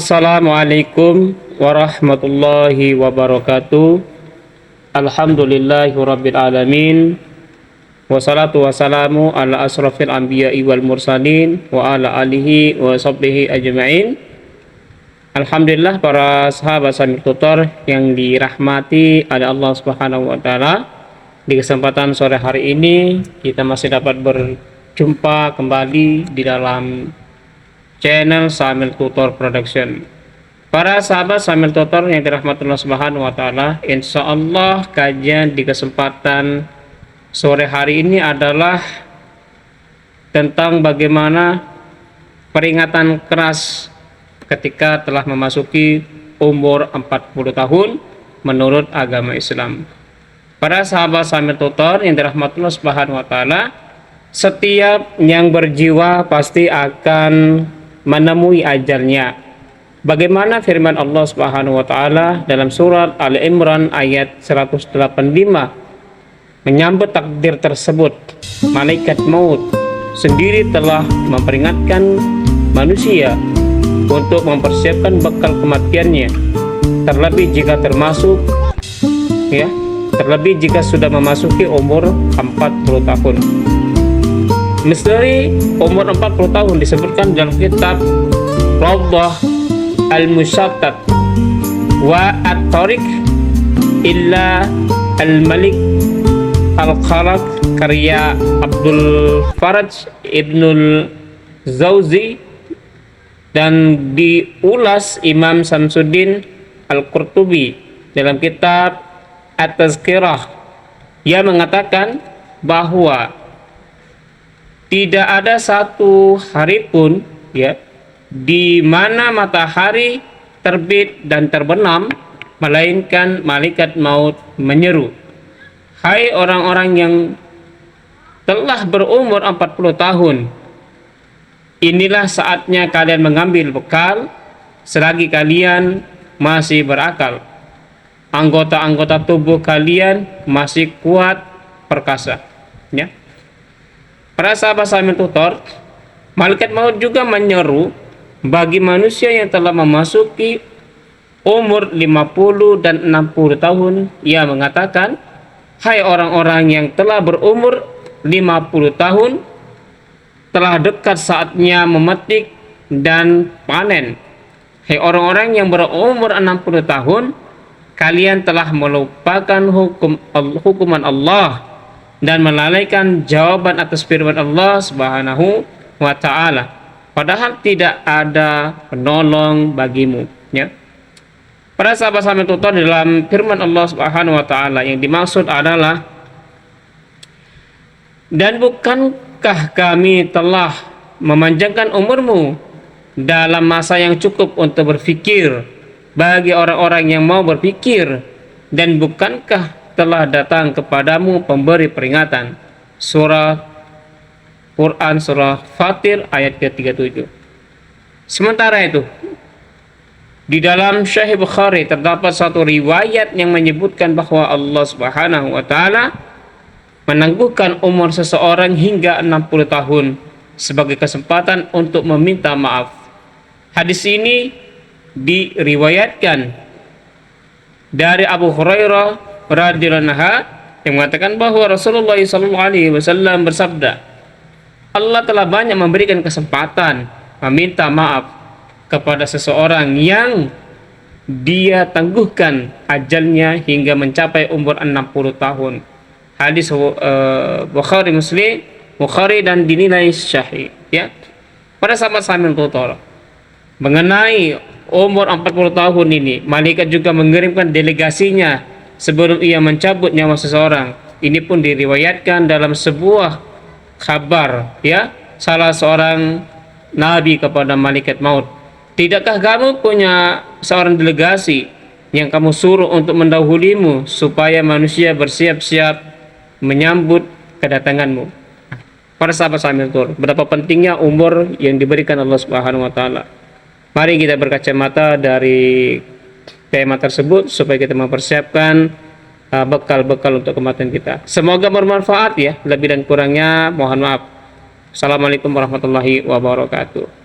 Assalamualaikum warahmatullahi wabarakatuh. Alhamdulillahirabbil alamin. Wassalatu wassalamu ala asrofil anbiya'i wal mursalin wa ala alihi wa sahbihi ajma'in. Alhamdulillah, para sahabat Sambil Tutor yang dirahmati oleh Allah Subhanahu wa taala. Di kesempatan sore hari ini kita masih dapat berjumpa kembali di dalam channel Sambil Tutor Production. Para sahabat Sambil Tutor yang dirahmati Allah Subhanahu wa taala, insyaallah kajian di kesempatan sore hari ini adalah tentang bagaimana peringatan keras ketika telah memasuki umur 40 tahun menurut agama Islam. Para sahabat Sambil Tutor yang dirahmati Allah Subhanahu wa taala, setiap yang berjiwa pasti akan menemui ajalnya. Bagaimana firman Allah Subhanahu wa taala dalam surat Ali Imran ayat 185 menyambut takdir tersebut. Malaikat maut sendiri telah memperingatkan manusia untuk mempersiapkan bekal kematiannya, terlebih jika sudah memasuki umur 40 tahun. Misteri umur 40 tahun disebutkan dalam kitab Rawdah Al-Mushattat wa At-Tariq illa Al-Malik Al-Khalaq karya Abdul Faraj Ibnul Zawzi, dan diulas Imam Samsuddin Al-Qurtubi dalam kitab At-Tazkirah. Ia mengatakan bahwa tidak ada satu hari pun di mana matahari terbit dan terbenam melainkan malaikat maut menyeru, "Hai orang-orang yang telah berumur 40 tahun, inilah saatnya kalian mengambil bekal selagi kalian masih berakal. Anggota-anggota tubuh kalian masih kuat perkasa." Para sahabat Sambil Tutor, malaikat maut juga menyeru bagi manusia yang telah memasuki umur 50 dan 60 tahun. Ia mengatakan, "Hai orang-orang yang telah berumur 50 tahun, telah dekat saatnya memetik dan panen. Hai orang-orang yang berumur 60 tahun, kalian telah melupakan hukuman Allah dan melalaikan jawaban atas firman Allah Subhanahu wa taala, padahal tidak ada penolong bagimu." Para sahabat Sambil Tutor, dalam firman Allah Subhanahu wa taala yang dimaksud adalah, "Dan bukankah kami telah memanjangkan umurmu dalam masa yang cukup untuk berfikir bagi orang-orang yang mau berpikir, dan bukankah telah datang kepadamu pemberi peringatan?" Surah Quran Surah Fatir ayat ke-37. Sementara itu, di dalam Sahih Bukhari terdapat satu riwayat yang menyebutkan bahwa Allah Subhanahu wa taala menangguhkan umur seseorang hingga 60 tahun sebagai kesempatan untuk meminta maaf. Hadis ini diriwayatkan dari Abu Hurairah radhiyallahu anhu yang mengatakan bahwa Rasulullah SAW bersabda, "Allah telah banyak memberikan kesempatan meminta maaf kepada seseorang yang dia tangguhkan ajalnya hingga mencapai umur 60 tahun. Hadis Bukhari dan dinilai sahih. Pada sahabat Sambil Tutor, mengenai umur 40 tahun ini, malaikat juga mengirimkan delegasinya sebelum ia mencabut nyawa seseorang. Ini pun diriwayatkan dalam sebuah kabar salah seorang nabi kepada malaikat maut, "Tidakkah kamu punya seorang delegasi yang kamu suruh untuk mendahulumu supaya manusia bersiap-siap menyambut kedatanganmu?" Para sahabat Sambil Tutor, betapa pentingnya umur yang diberikan Allah Subhanahu wa taala. Mari kita berkacamata dari tema tersebut supaya kita mempersiapkan bekal-bekal untuk kematian kita. Semoga bermanfaat. Lebih dan kurangnya mohon maaf. Assalamualaikum warahmatullahi wabarakatuh.